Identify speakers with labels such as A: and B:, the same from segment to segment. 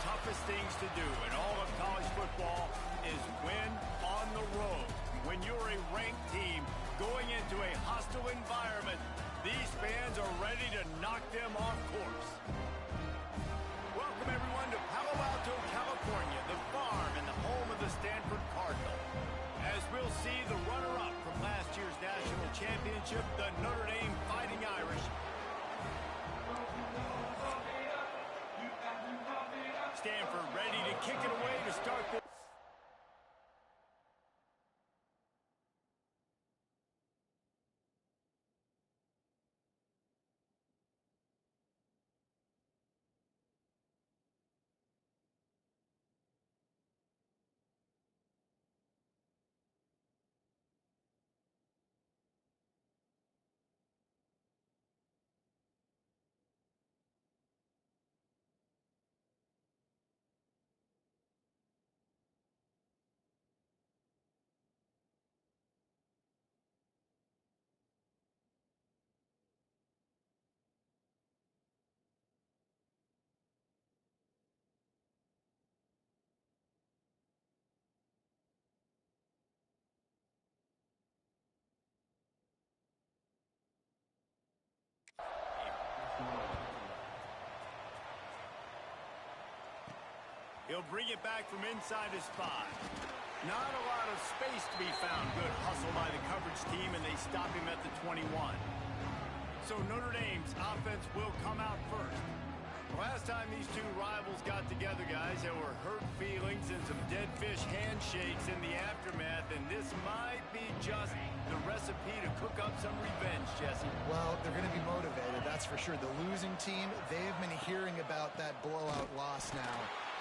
A: toughest things to do in all of college football is win on the road. When you're a ranked team going into a hostile environment, these fans are ready to knock them off course. Welcome, everyone, to Palo Alto, California, the farm and the home of the Stanford Cardinal. As we'll see the runner-up from last year's national championship, the Notre Dame Fighting Irish. Stanford ready to kick it away to start the... He'll bring it back from inside his 5. Not a lot of space to be found. Good hustle by the coverage team, and they stop him at the 21. So Notre Dame's offense will come out first. Last time these two rivals got together, guys, there were hurt feelings and some dead fish handshakes in the aftermath, and this might be just the recipe to cook up some revenge, Jesse.
B: Well, they're going to be motivated, that's for sure. The losing team, they've been hearing about that blowout loss now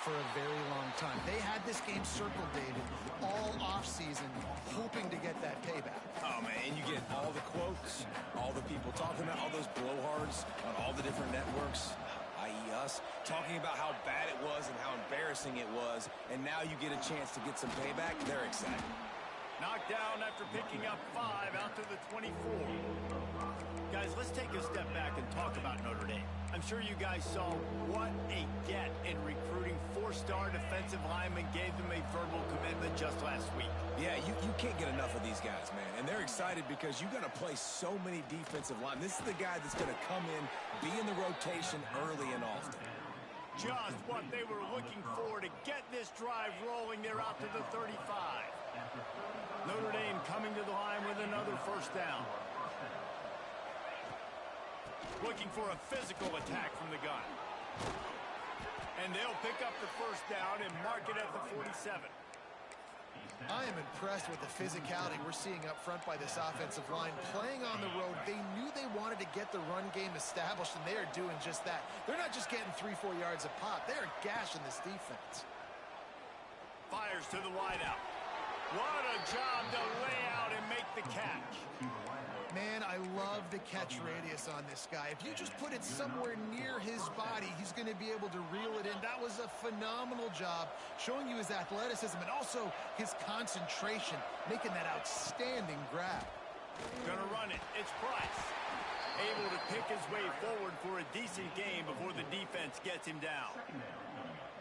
B: for a very long time. They had this game circled, David, all offseason, hoping to get that payback.
C: Oh, man, and you get all the quotes, all the people talking about all those blowhards on all the different networks, i.e. us, talking about how bad it was and how embarrassing it was, and now you get a chance to get some payback. They're excited.
A: Knocked down after picking up 5 out to the 24. Guys, let's take a step back and talk about Notre Dame. I'm sure you guys saw what a get in recruiting 4-star defensive linemen gave them a verbal commitment just last week.
C: Yeah, you can't get enough of these guys, man. And they're excited because you got to play so many defensive linemen. This is the guy that's going to come in, be in the rotation early and often.
A: Just what they were looking for to get this drive rolling. They're out to the 35. Notre Dame coming to the line with another first down. Looking for a physical attack from the gun. And they'll pick up the first down and mark it at the 47.
B: I am impressed with the physicality we're seeing up front by this offensive line. Playing on the road, they knew they wanted to get the run game established, and they are doing just that. They're not just getting 3-4 yards a pop. They are gashing this defense.
A: Fires to the wideout. What a job to lay out and make the catch.
B: Man, I love the catch radius on this guy. If you just put it somewhere near his body, he's going to be able to reel it in. That was a phenomenal job, showing you his athleticism and also his concentration, making that outstanding grab.
A: Gonna run it. It's Price. Able to pick his way forward for a decent game before the defense gets him down.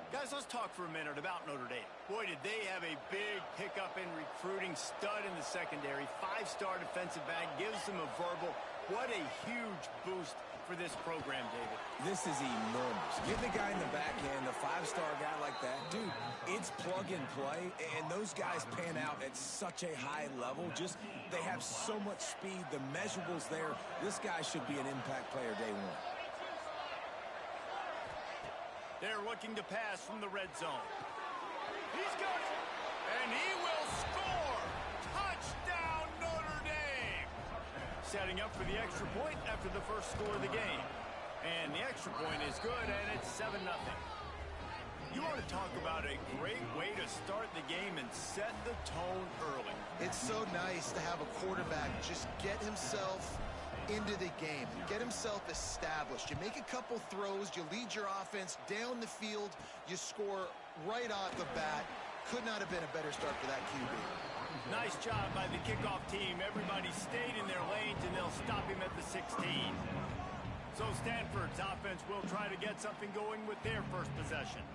A: Guys, let's talk for a minute about Notre Dame. Boy, did they have a big pickup in recruiting. Stud in the secondary. 5-star defensive back. Gives them a verbal. What a huge boost for this program, David.
C: This is enormous. Give the guy in the back end, a 5-star guy like that. Dude, it's plug and play, and those guys pan out at such a high level. Just, they have so much speed. The measurables there. This guy should be an impact player day one.
A: They're looking to pass from the red zone. He's got it, and he will score! Touchdown, Notre Dame! Setting up for the extra point after the first score of the game. And the extra point is good, and it's 7-0. You want to talk about a great way to start the game and set the tone early.
B: It's so nice to have a quarterback just get himself into the game, get himself established. You make a couple throws, you lead your offense down the field, you score right off the bat. Could not have been a better start for that QB.
A: Nice job by the kickoff team. Everybody stayed in their lanes, and they'll stop him at the 16. So Stanford's offense will try to get something going with their first possession.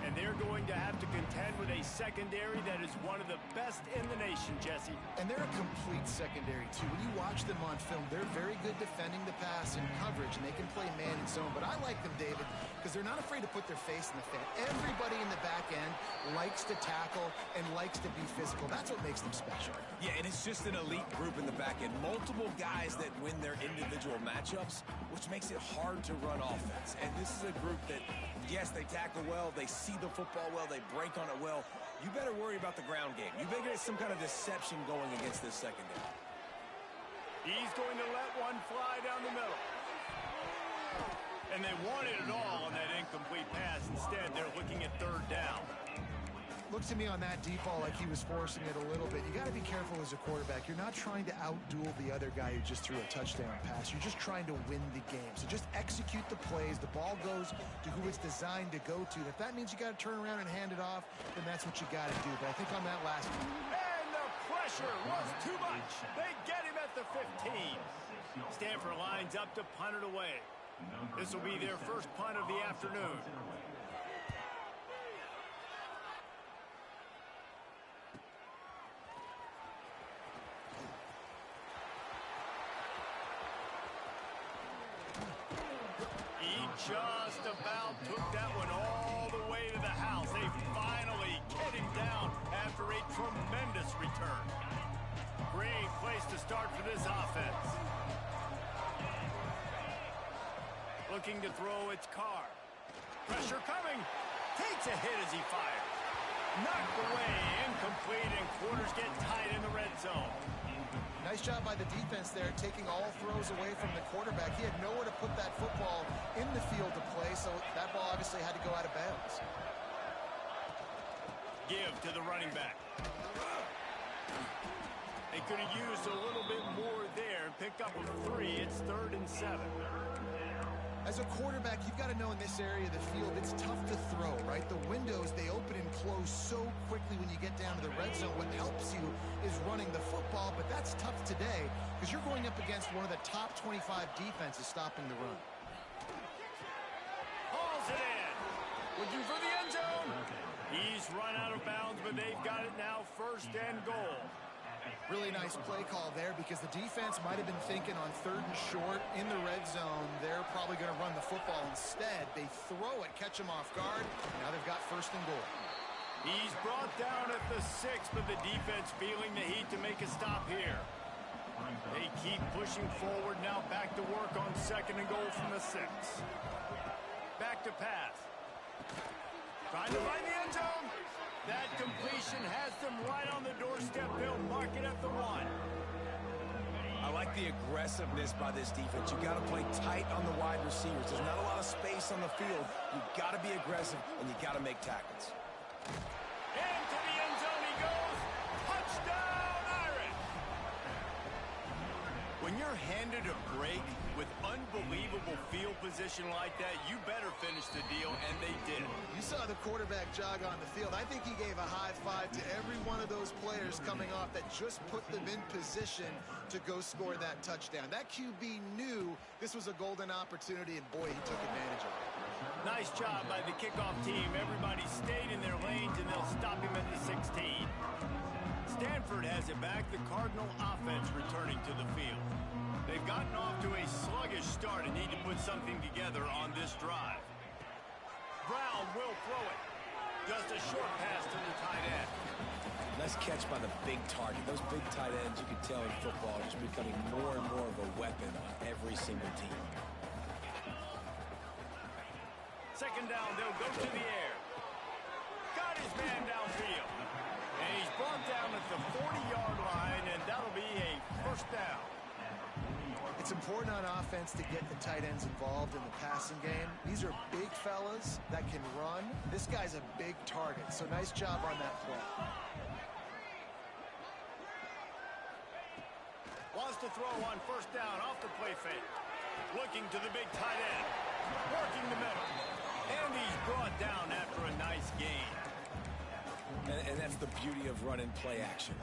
A: And they're going to have to contend with a secondary that is one of the best in the nation, Jesse.
B: And they're a complete secondary, too. When you watch them on film, they're very good defending the pass and coverage, and they can play man and zone. But I like them, David, because they're not afraid to put their face in the fan. Everybody in the back end likes to tackle and likes to be physical. That's what makes them special.
C: Yeah, and it's just an elite group in the back end. Multiple guys that win their individual matchups, which makes it hard to run offense. And this is a group that, yes, they tackle well, they see the football well, they break on it well. You better worry about the ground game. You better get some kind of deception going against this secondary.
A: He's going to let one fly down the middle. And they wanted it all on that incomplete pass. Instead, they're looking at third down.
B: Looks to me on that deep ball like he was forcing it a little bit. You got to be careful as a quarterback. You're not trying to outduel the other guy who just threw a touchdown pass. You're just trying to win the game. So just execute the plays. The ball goes to who it's designed to go to. If that means you got to turn around and hand it off, then that's what you got to do. But I think on that last one.
A: And the pressure was too much. They get him at the 15. Stanford lines up to punt it away. This will be their first punt of the afternoon. Just about took that one all the way to the house. They finally get him down after a tremendous return. Great place to start for this offense. Looking to throw its car. Pressure coming. Takes a hit as he fires. Knocked away, incomplete, and quarters get tight in the red zone.
B: Nice job by the defense there, taking all throws away from the quarterback. He had nowhere to put that football in the field to play, so that ball obviously had to go out of bounds.
A: Give to the running back. They could have used a little bit more there and picked up a 3. It's 3rd and 7.
B: As a quarterback, you've got to know in this area of the field, it's tough to throw, right? The windows, they open and close so quickly when you get down to the red zone. What helps you is running the football, but that's tough today because you're going up against one of the top 25 defenses stopping the run.
A: Hauls it in. Looking for the end zone. He's run out of bounds, but they've got it now 1st and goal.
B: Really nice play call there because the defense might have been thinking on 3rd and short in the red zone. They're probably going to run the football instead. They throw it, catch him off guard. Now they've got 1st and goal.
A: He's brought down at the 6, but the defense feeling the heat to make a stop here. They keep pushing forward now, back to work on 2nd and goal from the 6. Back to pass. Trying to find the end zone. That completion has them right on the doorstep. They'll mark it at the 1.
C: I like the aggressiveness by this defense. You got to play tight on the wide receivers. There's not a lot of space on the field. You got to be aggressive, and you got to make tackles.
A: Into the end zone he goes. Touchdown, Irish! When you're handed a break with unbelievable field position like that, you better finish the deal, and they did.
B: You saw the quarterback jog on the field. I think he gave a high five to every one of those players coming off that just put them in position to go score that touchdown. That QB knew this was a golden opportunity, and boy, he took advantage of it.
A: Nice job by the kickoff team. Everybody stayed in their lanes, and they'll stop him at the 16. Stanford has it back. The Cardinal offense returning to the field. They've gotten off to a sluggish start and need to put something together on this drive. Brown will throw it. Just a short pass to the tight end.
C: Nice catch by the big target. Those big tight ends, you can tell in football, are just becoming more and more of a weapon on every single team.
A: 2nd down, they'll go to the air. Got his man downfield. And he's brought down at the 40-yard line, and that'll be a 1st down.
B: It's important on offense to get the tight ends involved in the passing game. These are big fellas that can run. This guy's a big target, so nice job on that play.
A: Wants to throw on 1st down off the play fake. Looking to the big tight end. Working the middle. And he's brought down after a nice gain.
C: And that's the beauty of running play action.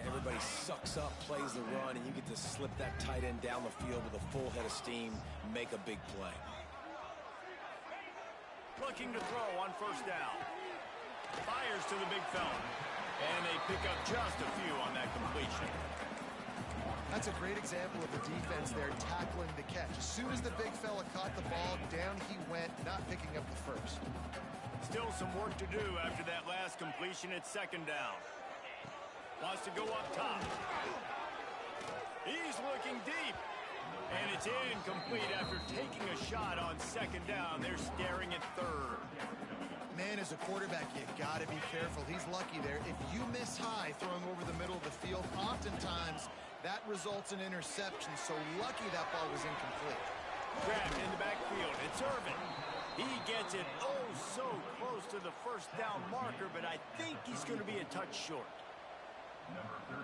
C: Everybody sucks up, plays the run, and you get to slip that tight end down the field with a full head of steam, make a big play.
A: Looking to throw on first down. Fires to the big fella. And they pick up just a few on that completion.
B: That's a great example of the defense there tackling the catch. As soon as the big fella caught the ball, down he went, not picking up the first.
A: Still some work to do after that last completion at second down. Wants to go up top. He's looking deep. And it's incomplete after taking a shot on second down. They're staring at third.
B: Man, as a quarterback, you got to be careful. He's lucky there. If you miss high throwing over the middle of the field, oftentimes that results in interception. So lucky that ball was incomplete.
A: Grabbed in the backfield. It's Irvin. He gets it oh so close to the first down marker, but I think he's going to be a touch short.
D: Number 13.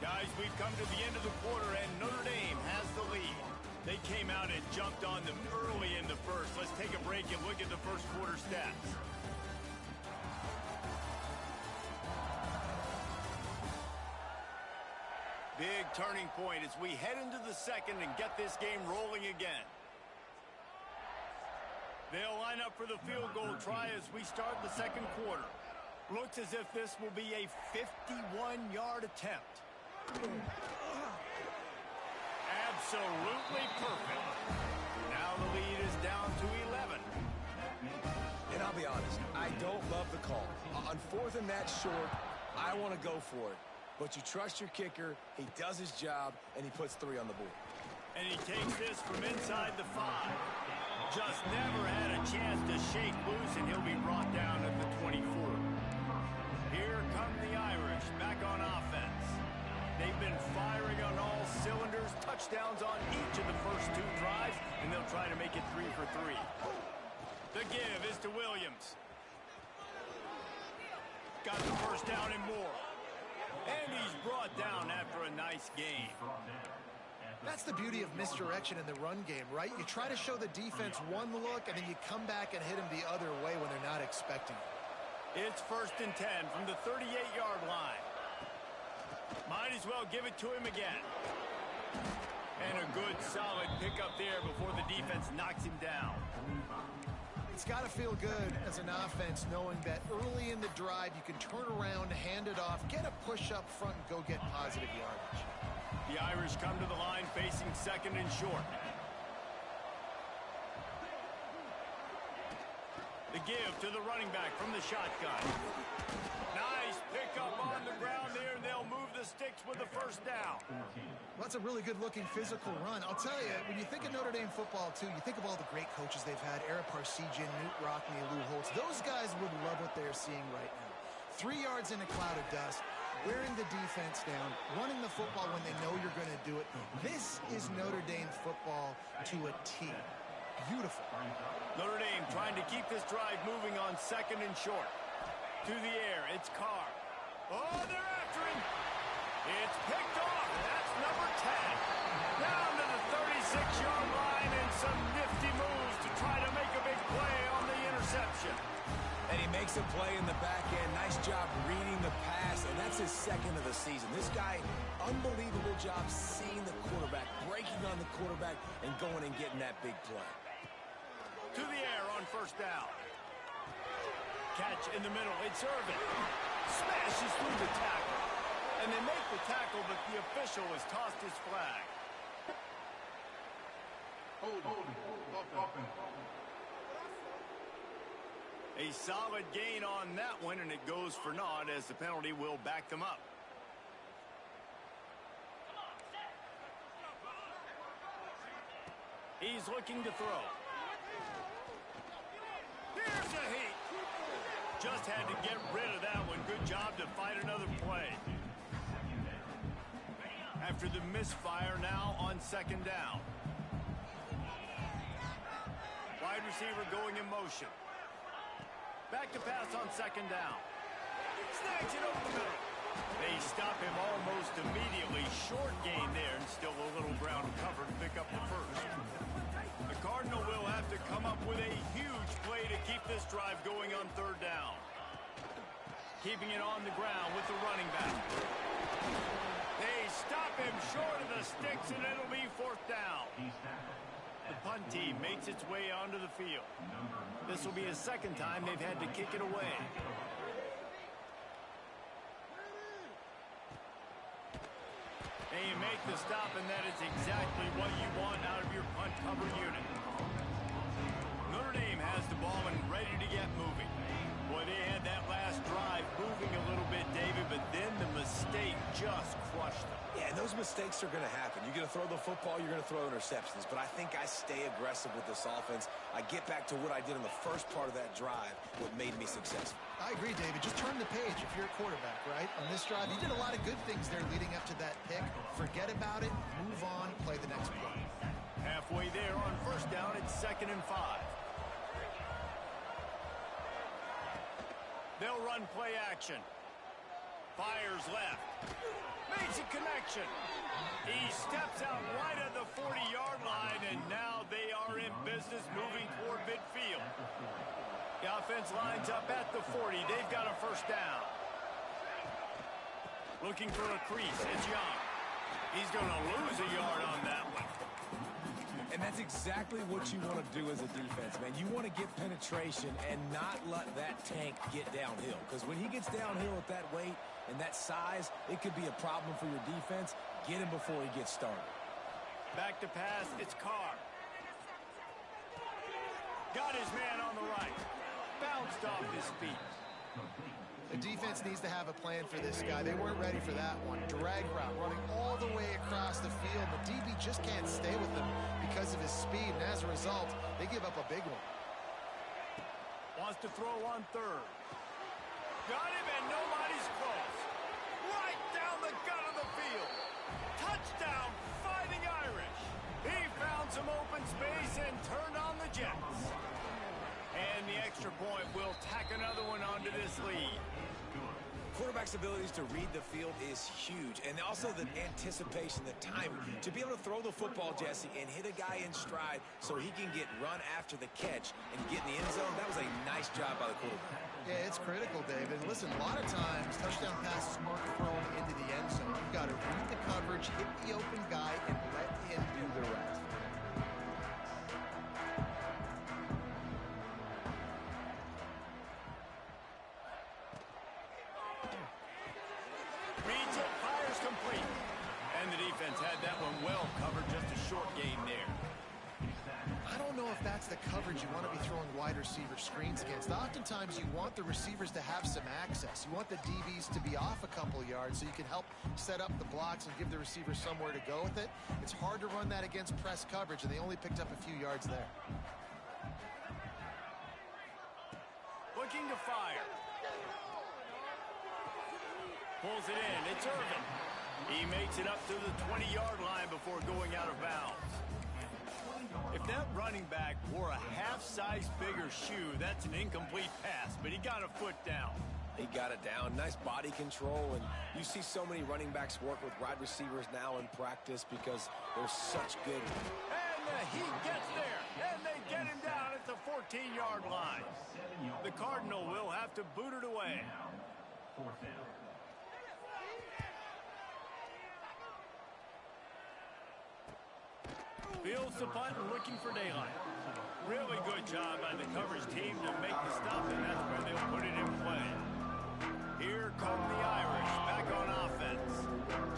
A: Guys, we've come to the end of the quarter, and Notre Dame has the lead. They came out and jumped on them early in the first. Let's take a break and look at the first quarter stats. Big turning point as we head into the second and get this game rolling again. They'll line up for the field goal try as we start the second quarter. Looks as if this will be a 51-yard attempt. Absolutely perfect. Now the lead is down to 11.
C: And I'll be honest, I don't love the call. On fourth and that short, I want to go for it. But you trust your kicker, he does his job, and he puts 3 on the board.
A: And he takes this from inside the 5. Just never had a chance to shake loose, and he'll be brought down at the 24. Here come the Irish back on offense. They've been firing on all cylinders, touchdowns on each of the first 2 drives, and they'll try to make it 3 for 3. The give is to Williams. Got the first down and more. And he's brought down after a nice game.
B: That's the beauty of misdirection in the run game, right? You try to show the defense one look, and then you come back and hit them the other way when they're not expecting it.
A: It's 1st and 10 from the 38-yard line. Might as well give it to him again. And a good, solid pickup there before the defense knocks him down.
B: It's got to feel good as an offense knowing that early in the drive you can turn around, hand it off, get a push up front, and go get positive yardage.
A: The Irish come to the line facing second and short. The give to the running back from the shotgun. Nice pickup on the ground there, and they'll move the sticks with the first down.
B: Well, that's a really good-looking physical run. I'll tell you, when you think of Notre Dame football, too, you think of all the great coaches they've had, Ara Parseghian, Newt Rockne, Lou Holtz. Those guys would love what they're seeing right now. 3 yards in a cloud of dust, wearing the defense down, running the football when they know you're going to do it. This is Notre Dame football to a T. Beautiful.
A: Notre Dame trying to keep this drive moving on second and short. To the air, it's Carr. Oh, they're after him. It's picked off. That's number 10. Down to the 36-yard line and some nifty moves to try to make a big play on the interception.
C: And he makes a play in the back end. Nice job reading the pass, and that's his second of the season. This guy, unbelievable job seeing the quarterback, breaking on the quarterback, and going and getting that big play.
A: To the air on first down. Catch in the middle. It's Irvin. Smashes through the tackle. And they make the tackle, but the official has tossed his flag. A solid gain on that one, and it goes for naught as the penalty will back them up. He's looking to throw. Here's a heat. Just had to get rid of that one. Good job to fight another play. After the misfire, now on second down. Wide receiver going in motion. Back to pass on second down. Snags it over the middle. They stop him almost immediately. Short gain there, and still a little ground cover to pick up the first. The Cardinal will have to come up with a huge play to keep this drive going on third down. Keeping it on the ground with the running back. They stop him short of the sticks, and it'll be fourth down. The punt team makes its way onto the field. This will be the second time they've had to kick it away. And you make the stop, and that is exactly what you want out of your punt cover unit. Notre Dame has the ball and ready to get moving. Boy, they had that last drive moving a little bit, David, but then the mistake just crushed them.
C: Yeah, and those mistakes are going to happen. You're going to throw the football, you're going to throw interceptions. But I think I stay aggressive with this offense. I get back to what I did in the first part of that drive, what made me successful.
B: I agree, David. Just turn the page if you're a quarterback, right? On this drive, you did a lot of good things there leading up to that pick. Forget about it, move on, play the next play.
A: Halfway there on first down, it's 2nd and 5. They'll run play action. Fires left. Makes a connection. He steps out right at the 40-yard line, and now they are in business moving toward midfield. The offense lines up at the 40. They've got a first down. Looking for a crease. It's Young. He's going to lose a yard on that one.
C: And that's exactly what you want to do as a defense, man. You want to get penetration and not let that tank get downhill. Because when he gets downhill at that weight and that size, it could be a problem for your defense. Get him before he gets started.
A: Back to pass, it's Carr. Got his man on the right. Bounced off his feet.
B: The defense needs to have a plan for this guy. They weren't ready for that one. Drag route running all the way across the field. The DB just can't stay with him because of his speed, and as a result, they give up a big one.
A: Wants to throw on third. Got him, and nobody's close. Right down the gut of the field. Touchdown, Fighting Irish. He found some open space and turned on the Jets. And the extra point will tack another one onto this lead.
C: Quarterback's abilities to read the field is huge. And also the anticipation, the timing. To be able to throw the football, Jesse, and hit a guy in stride so he can get run after the catch and get in the end zone, that was a nice job by the quarterback.
B: Yeah, it's critical, David. Listen, a lot of times, touchdown passes aren't thrown into the end zone. You've got to read the coverage, hit the open guy, and let him do the rest.
A: Reads it, fires complete. And the defense had that one well covered, just a short gain there.
B: I don't know if that's the coverage you want to be throwing wide receiver screens against. Oftentimes, you want the receivers to have some access. You want the DBs to be off a couple yards so you can help set up the blocks and give the receivers somewhere to go with it. It's hard to run that against press coverage, and they only picked up a few yards there.
A: Looking to fire. Pulls it in. It's Irvin. He makes it up to the 20-yard line before going out of bounds. If that running back wore a half-size bigger shoe, that's an incomplete pass, but he got a foot down.
C: He got it down. Nice body control. And you see so many running backs work with wide receivers now in practice because they're such good.
A: And he gets there, and they get him down at the 14-yard line. The Cardinal will have to boot it away.
D: Fourth down.
A: Fields the punt and looking for daylight. Really good job by the coverage team to make the stop, and that's where they'll put it in play. Here come the Irish back on offense.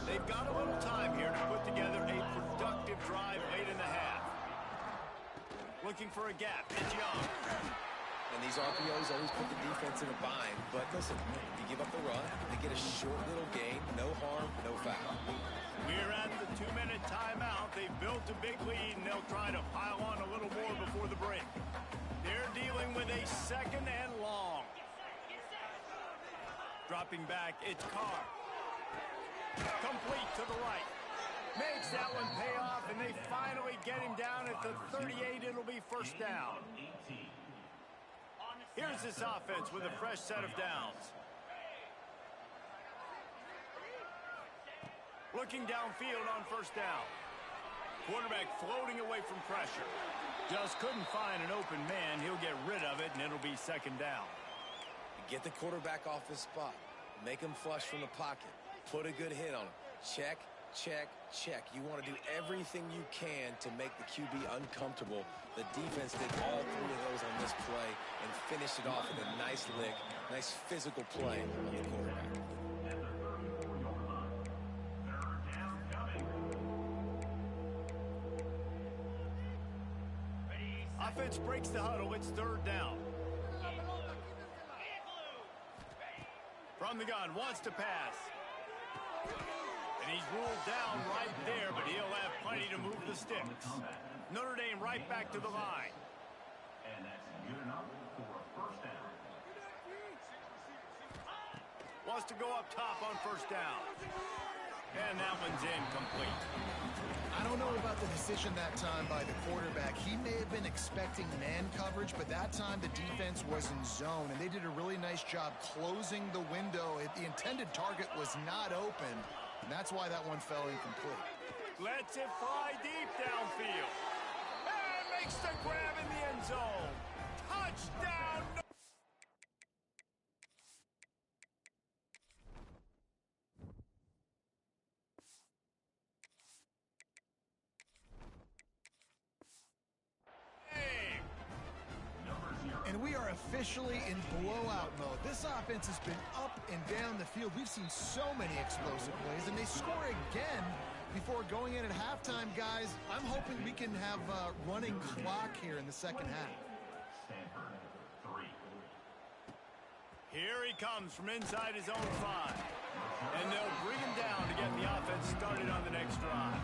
A: They've got a little time here to put together a productive drive late in the half. Looking for a gap. It's Young.
C: And these RPOs always put the defense in a bind. But listen, you give up the run, they get a short little gain, no harm, no foul.
A: We're at the 2-minute timeout. They've built a big lead, and they'll try to pile on a little more before the break. They're dealing with a 2nd and long. Dropping back, it's Carr. Complete to the right. Makes that one pay off, and they finally get him down at the 38. It'll be first down. Here's this offense with a fresh set of downs. Looking downfield on first down. Quarterback floating away from pressure. Just couldn't find an open man. He'll get rid of it, and it'll be 2nd down.
C: Get the quarterback off his spot. Make him flush from the pocket. Put a good hit on him. Check, check, check. You want to do everything you can to make the QB uncomfortable. The defense did all three of those on this play and finished it off with a nice lick, nice physical play on the quarterback.
A: Offense breaks the huddle. It's third down. From the gun, wants to pass. And he's ruled down right there, but he'll have plenty to move the sticks. Notre Dame right back to the line.
D: And that's good enough for a first down.
A: Wants to go up top on first down. And that one's incomplete.
B: I don't know about the decision that time by the quarterback. He may have been expecting man coverage, but that time the defense was in zone, and they did a really nice job closing the window. The intended target was not open, and that's why that one fell incomplete.
A: Lets it fly deep downfield. And makes the grab in the end zone. Touchdown!
B: And we are officially in blowout mode. This offense has been up and down the field. We've seen so many explosive plays, and they score again before going in at halftime, guys. I'm hoping we can have a running clock here in the second half.
D: Stanford, 3.
A: Here he comes from inside his own 5. And they'll bring him down to get the offense started on the next drive.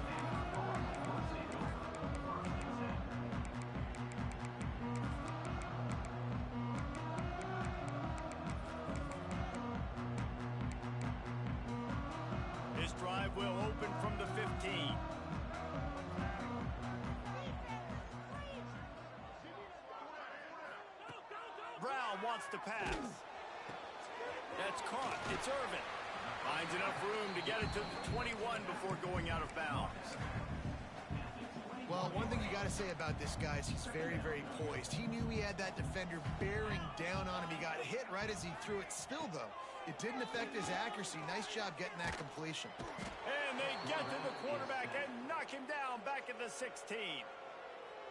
A: This drive will open from the 15. Brown wants to pass. That's caught. It's Irvin. Finds enough room to get it to the 21 before going out of bounds.
B: Well, one thing you got to say about this guy is he's very, very poised. He knew he had that defender bearing down on him. He got hit right as he threw it. Still, though, it didn't affect his accuracy. Nice job getting that completion.
A: And they get to the quarterback and knock him down back at the 16.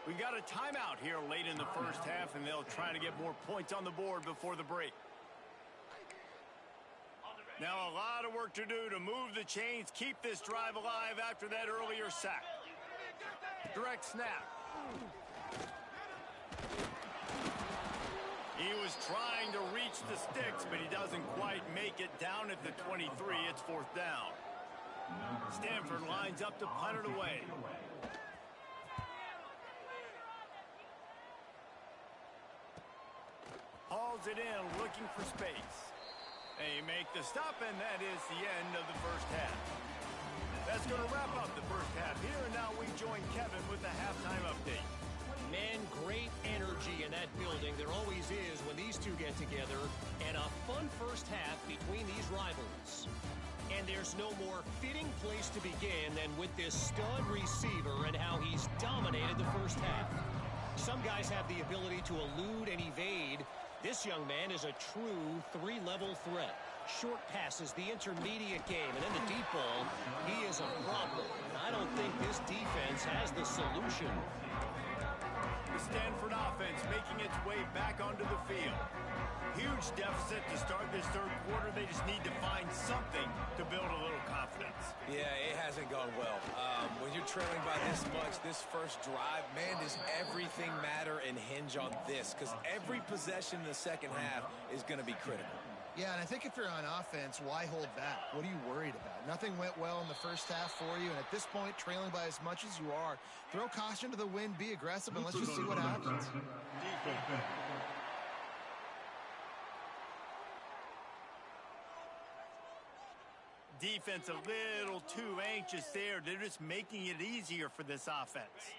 A: We got a timeout here late in the first half, and they'll try to get more points on the board before the break. Now a lot of work to do to move the chains, keep this drive alive after that earlier sack. Direct snap. He was trying to reach the sticks, but he doesn't quite make it down at the 23. It's fourth down. Stanford lines up to punt it away. Hauls it in, looking for space. They make the stop, and that is the end of the first half. That's going to wrap up the first half here, and now we join Kevin with the halftime update.
E: Man, great energy in that building. There always is when these two get together, and a fun first half between these rivals. And there's no more fitting place to begin than with this stud receiver and how he's dominated the first half. Some guys have the ability to elude and evade. This young man is a true three-level threat. Short passes, the intermediate game, and then the deep ball. He is a problem. I don't think this defense has the solution.
A: The Stanford offense making its way back onto the field. Huge deficit to start this third quarter. They just need to find something to build a little confidence.
C: Yeah, it hasn't gone well. When you're trailing by this much, this first drive, man, does everything matter and hinge on this? Because every possession in the second half is going to be critical.
B: Yeah, and I think if you're on offense, why hold back? What are you worried about? Nothing went well in the first half for you, and at this point, trailing by as much as you are, throw caution to the wind, be aggressive, and let's just see what happens.
A: Defense a little too anxious there. They're just making it easier for this offense.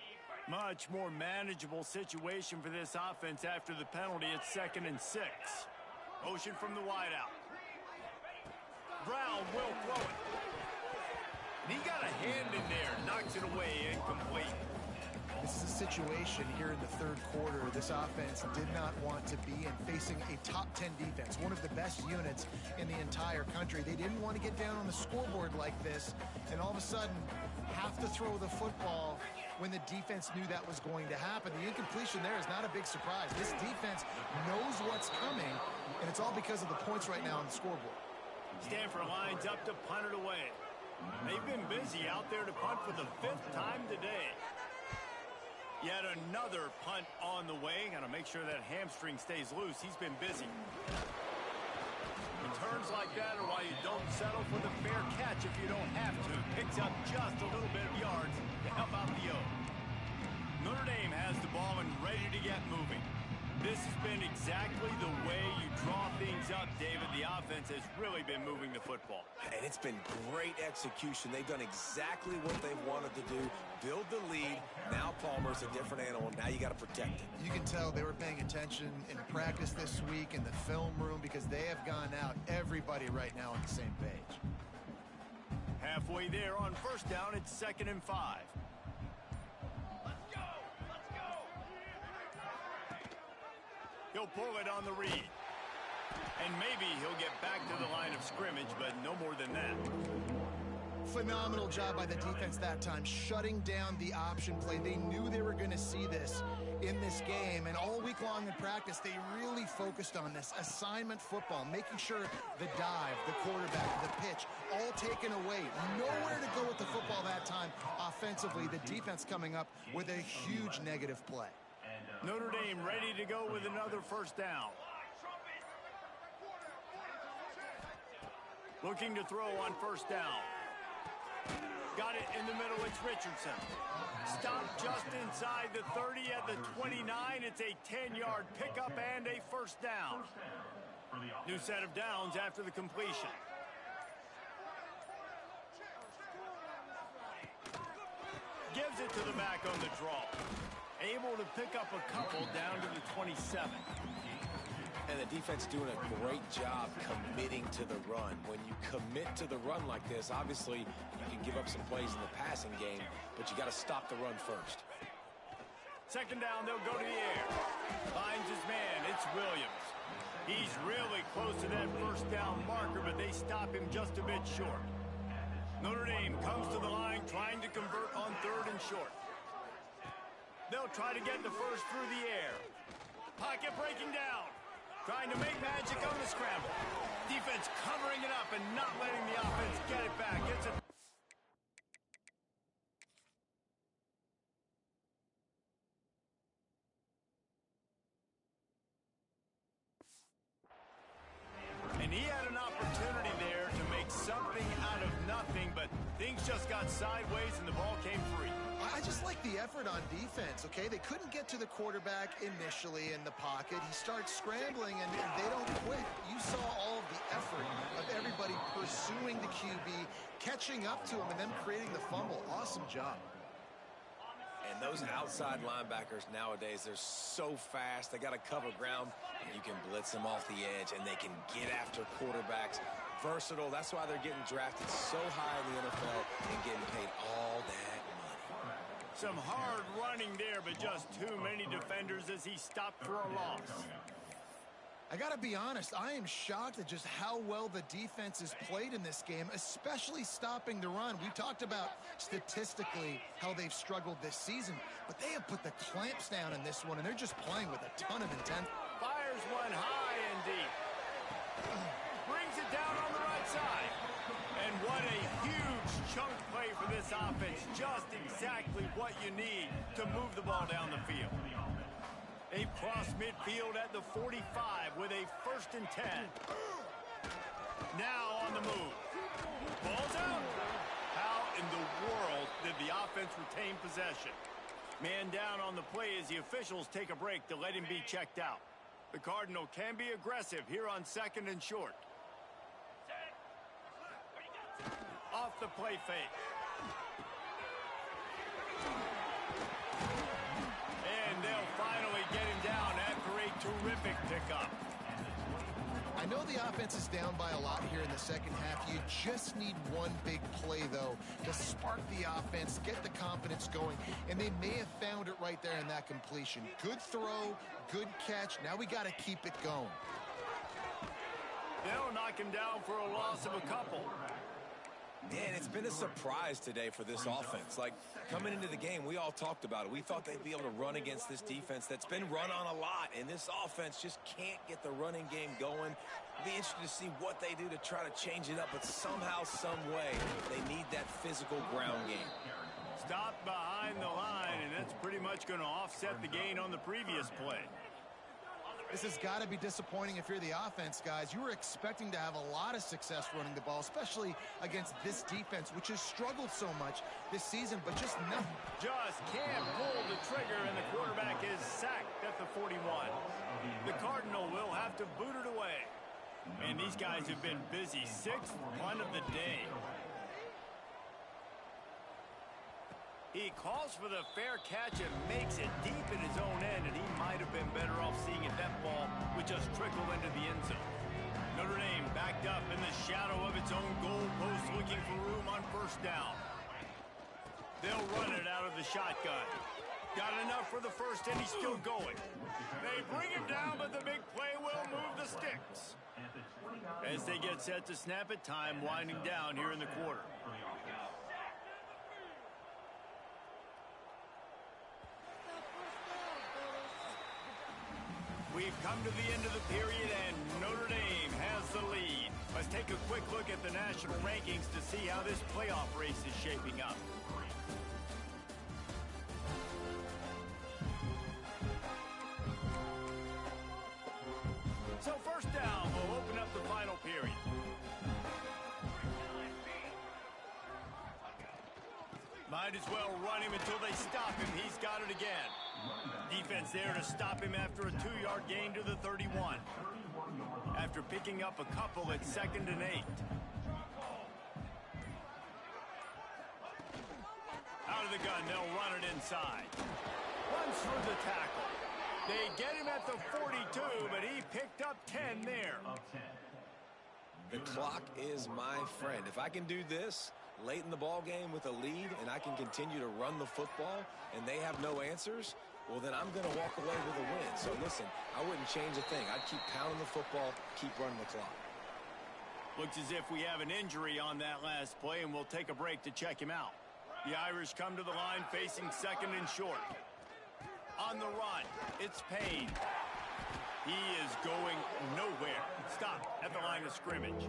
A: Much more manageable situation for this offense after the penalty. It's 2nd and 6. Motion from the wideout. Brown will throw it. And he got a hand in there. Knocks it away. Incomplete.
B: This is a situation here in the third quarter this offense did not want to be in, facing a top 10 defense, one of the best units in the entire country. They didn't want to get down on the scoreboard like this and all of a sudden have to throw the football when the defense knew that was going to happen. The incompletion there is not a big surprise. This defense knows what's coming, and it's all because of the points right now on the scoreboard.
A: Stanford lines up to punt it away. They've been busy out there to punt for the 5th time today. Yet another punt on the way. Got to make sure that hamstring stays loose. He's been busy. Returns like that are why you don't settle for the fair catch if you don't have to. Picks up just a little bit of yards to help out the O. Notre Dame has the ball and ready to get moving. This has been exactly the way you draw things up, David. The offense has really been moving the football.
C: And it's been great execution. They've done exactly what they've wanted to do. Build the lead. Now Palmer's a different animal. Now you got to protect it.
B: You can tell they were paying attention in practice this week in the film room because they have gone out, everybody right now on the same page.
A: Halfway there on first down, it's 2nd and 5. He'll pull it on the read. And maybe he'll get back to the line of scrimmage, but no more than that.
B: Phenomenal job by the defense that time, shutting down the option play. They knew they were going to see this in this game, and all week long in practice, they really focused on this assignment football, making sure the dive, the quarterback, the pitch, all taken away. Nowhere to go with the football that time offensively. The defense coming up with a huge negative play.
A: Notre Dame ready to go with another first down. Looking to throw on first down. Got it in the middle. It's Richardson. Stopped just inside the 30 at the 29. It's a 10-yard pickup and a first down. New set of downs after the completion. Gives it to the back on the draw. Able to pick up a couple down to the 27.
C: And the defense doing a great job committing to the run. When you commit to the run like this, obviously you can give up some plays in the passing game, but you got to stop the run first.
A: 2nd down, they'll go to the air. Finds his man, it's Williams. He's really close to that first down marker, but they stop him just a bit short. Notre Dame comes to the line trying to convert on 3rd and short. They'll try to get the first through the air. Pocket breaking down. Trying to make magic on the scramble. Defense covering it up and not letting the offense get it back. Gets it. And he had an opportunity there to make something out of nothing, but things just got sideways and the ball came free.
B: I just like the effort on defense, okay? They couldn't get to the quarterback initially in the pocket. He starts scrambling, and they don't quit. You saw all of the effort of everybody pursuing the QB, catching up to him, and then creating the fumble. Awesome job.
C: And those outside linebackers nowadays, they're so fast. They got to cover ground. You can blitz them off the edge, and they can get after quarterbacks. Versatile. That's why they're getting drafted so high in the NFL and getting paid all that money.
A: Some hard running there, but just too many defenders as he stopped for a loss.
B: I got to be honest, I am shocked at just how well the defense has played in this game, especially stopping the run. We talked about statistically how they've struggled this season, but they have put the clamps down in this one, and they're just playing with a ton of intent.
A: Fires one high and deep. Brings it down on the right side. And what a huge chunk play for this offense. Just exactly what you need to move the ball down the field. They cross midfield at the 45 with a 1st and 10. Now on the move. Ball's out. How in the world did the offense retain possession? Man down on the play as the officials take a break to let him be checked out. The Cardinal can be aggressive here on 2nd and short. Off the play fake. And they'll finally get him down after a terrific pickup.
B: I know the offense is down by a lot here in the second half. You just need one big play, though, to spark the offense, get the confidence going, and they may have found it right there in that completion. Good throw, good catch. Now we got to keep it going.
A: They'll knock him down for a loss of a couple.
C: Man, it's been a surprise today for this offense. Like, coming into the game, we all talked about it. We thought they'd be able to run against this defense that's been run on a lot, and this offense just can't get the running game going. It'll be interesting to see what they do to try to change it up, but somehow, some way, they need that physical ground game.
A: Stop behind the line, and that's pretty much going to offset the gain on the previous play.
B: This has got to be disappointing if you're the offense, guys. You were expecting to have a lot of success running the ball, especially against this defense, which has struggled so much this season, but just nothing.
A: Just can't pull the trigger, and the quarterback is sacked at the 41. The Cardinal will have to boot it away. And these guys have been busy. 6th punt of the day. He calls for the fair catch and makes it deep in his own end, and he might have been better off seeing if that ball would just trickle into the end zone. Notre Dame backed up in the shadow of its own goal post, looking for room on first down. They'll run it out of the shotgun. Got enough for the first, and he's still going. They bring him down, but the big play will move the sticks. As they get set to snap it, time winding down here in the quarter. We've come to the end of the period, and Notre Dame has the lead. Let's take a quick look at the national rankings to see how this playoff race is shaping up. So first down, we'll open up the final period. Might as well run him until they stop him. He's got it again. Defense there to stop him after a 2-yard gain to the 31. After picking up a couple, it's 2nd and 8. Out of the gun, they'll run it inside. Runs through the tackle. They get him at the 42, but he picked up 10 there.
C: The clock is my friend. If I can do this late in the ball game with a lead and I can continue to run the football and they have no answers, well, then I'm going to walk away with a win. So, listen, I wouldn't change a thing. I'd keep pounding the football, keep running the clock.
A: Looks as if we have an injury on that last play, and we'll take a break to check him out. The Irish come to the line facing 2nd and short. On the run, it's Payne. He is going nowhere. Stop at the line of scrimmage.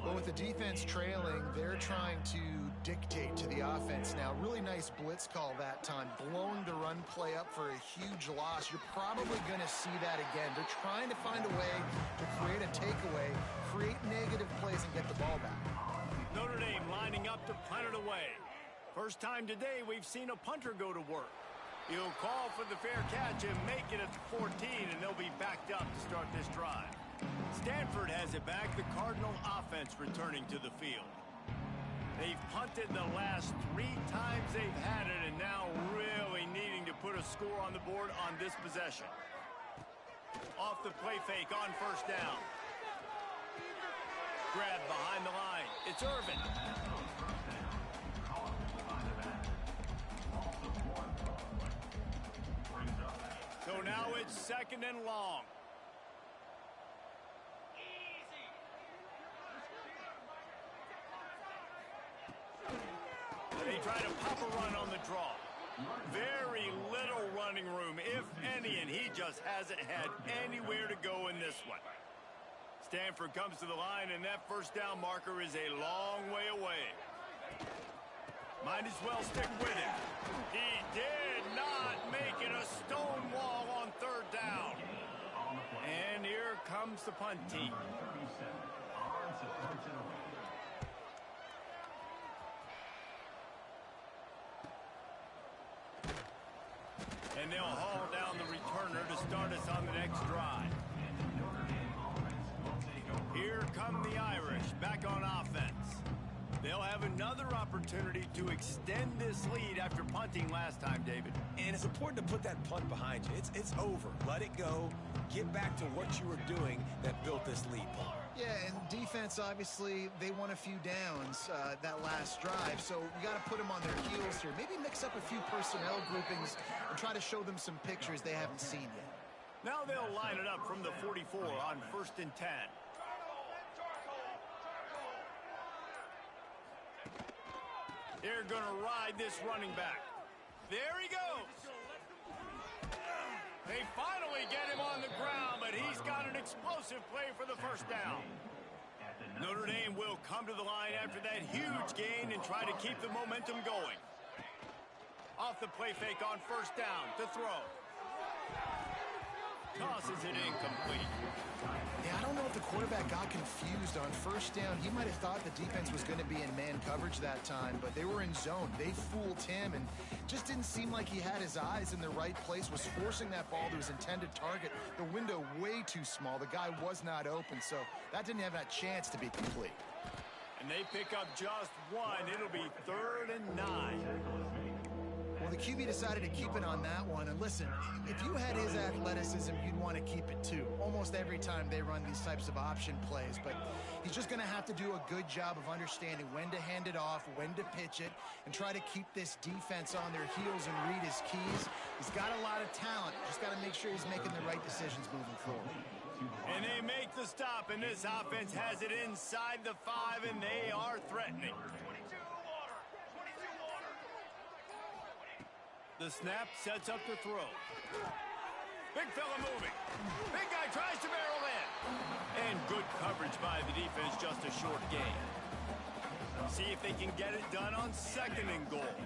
B: Well, with the defense trailing, they're trying to dictate to the offense now. Really nice blitz call that time. Blowing the run play up for a huge loss. You're probably going to see that again. They're trying to find a way to create a takeaway, create negative plays, and get the ball back.
A: Notre Dame lining up to punt it away. First time today we've seen a punter go to work. He'll call for the fair catch and make it at the 14, and they'll be backed up to start this drive. Stanford has it back, the Cardinal offense returning to the field. They've punted the last 3 times they've had it, and now really needing to put a score on the board on this possession. Off the play fake on first down. Grab behind the line. It's Irvin. So now it's 2nd and long. They try to pop a run on the draw. Very little running room, if any, and he just hasn't had anywhere to go in this one. Stanford comes to the line, and that first down marker is a long way away. Might as well stick with him. He did not make it a stone wall on 3rd down. And here comes the punt team. And they'll haul down the returner to start us on the next drive. Here come the Irish back on offense. They'll have another opportunity to extend this lead after punting last time, David.
C: And it's important to put that punt behind you. It's over. Let it go. Get back to what you were doing that built this lead, Paul.
B: Yeah, and defense, obviously, they won a few downs that last drive, so you got to put them on their heels here. Maybe mix up a few personnel groupings and try to show them some pictures they haven't seen yet.
A: Now they'll line it up from the 44 on 1st and 10. They're going to ride this running back. There he goes. They finally get him on the ground, but he's got an explosive play for the first down. Notre Dame will come to the line after that huge gain and try to keep the momentum going. Off the play fake on 1st down to throw. Tosses it incomplete.
B: Yeah, I don't know if the quarterback got confused on 1st down. He might have thought the defense was going to be in man coverage that time, but they were in zone. They fooled him and just didn't seem like he had his eyes in the right place, was forcing that ball to his intended target. The window way too small. The guy was not open, so that didn't have that chance to be complete.
A: And they pick up just one. It'll be 3rd and 9.
B: Well, the QB decided to keep it on that one. And listen, if you had his athleticism, you'd want to keep it too. Almost every time they run these types of option plays. But he's just going to have to do a good job of understanding when to hand it off, when to pitch it, and try to keep this defense on their heels and read his keys. He's got a lot of talent. Just got to make sure he's making the right decisions moving forward.
A: And they make the stop, and this offense has it inside the 5, and they are threatening. The snap sets up the throw. Big fella moving. Big guy tries to barrel in. And good coverage by the defense, just a short gain. See if they can get it done on 2nd and goal.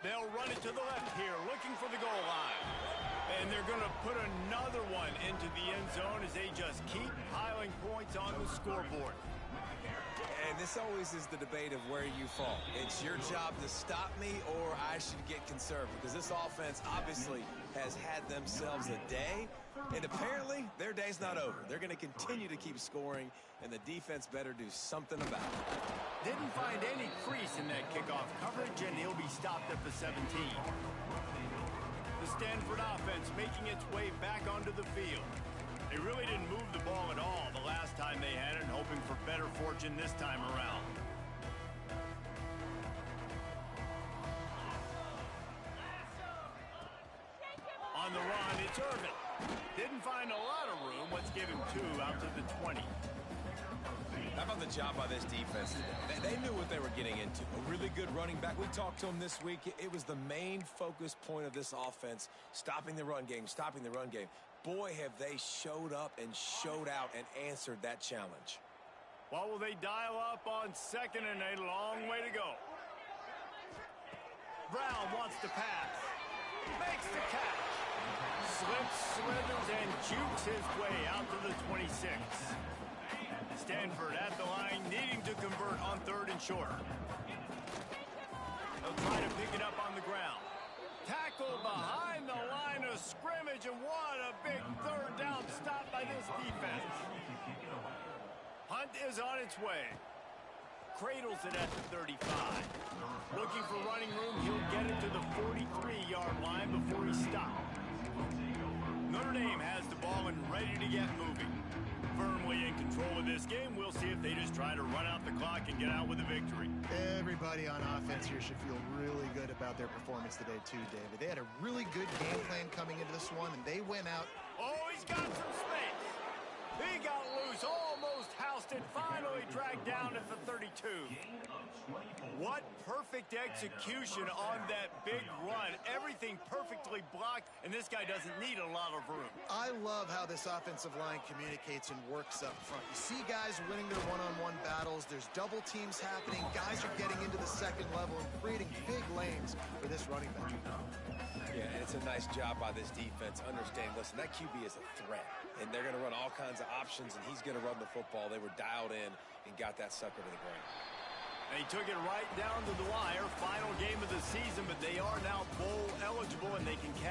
A: They'll run it to the left here, looking for the goal line. And they're going to put another one into the end zone as they just keep piling points on the scoreboard.
C: And this always is the debate of where you fall. It's your job to stop me or I should get conservative, because this offense obviously has had themselves a day, and apparently their day's not over. They're going to continue to keep scoring, and the defense better do something about it.
A: Didn't find any crease in that kickoff coverage, and he'll be stopped at the 17. The Stanford offense making its way back onto the field. They really didn't move the ball at all the last time they had it, hoping for better fortune this time around. On the run, it's Irvin. Didn't find a lot of room. Let's give him 2 out to the 20.
C: How about the job by this defense today? They knew what they were getting into. A really good running back. We talked to him this week. It was the main focus point of this offense, stopping the run game, stopping the run game. Boy, have they showed up and showed out and answered that challenge.
A: Well, will they dial up on 2nd and a long way to go? Brown wants to pass. Makes the catch. Slips, slithers, and jukes his way out to the 26. Stanford at the line, needing to convert on 3rd and short. They'll try to pick it up on the ground. Tackle behind the line of scrimmage, and what a big 3rd down stop by this defense. Hunt is on its way. Cradles it at the 35. Looking for running room, he'll get it to the 43-yard line before he stops. Notre Dame has the ball and ready to get moving. Firmly in control of this game. We'll see if they just try to run out the clock and get out with a victory.
B: Everybody on offense here should feel really good about their performance today too, David. They had a really good game plan coming into this one, and they went out.
A: Oh, he's got some space. He got loose, almost housed it, finally dragged down at the 32. What perfect execution on that big run. Everything perfectly blocked, and this guy doesn't need a lot of room.
B: I love how this offensive line communicates and works up front. You see guys winning their one-on-one battles. There's double teams happening. Guys are getting into the 2nd level and creating big lanes for this running back.
C: Yeah, and it's a nice job by this defense. Understand, listen, that QB is a threat, and they're going to run all kinds of options, and he's going to run the football. They were dialed in and got that sucker to the ground.
A: And he took it right down to the wire. Final game of the season, but they are now bowl eligible, and they can catch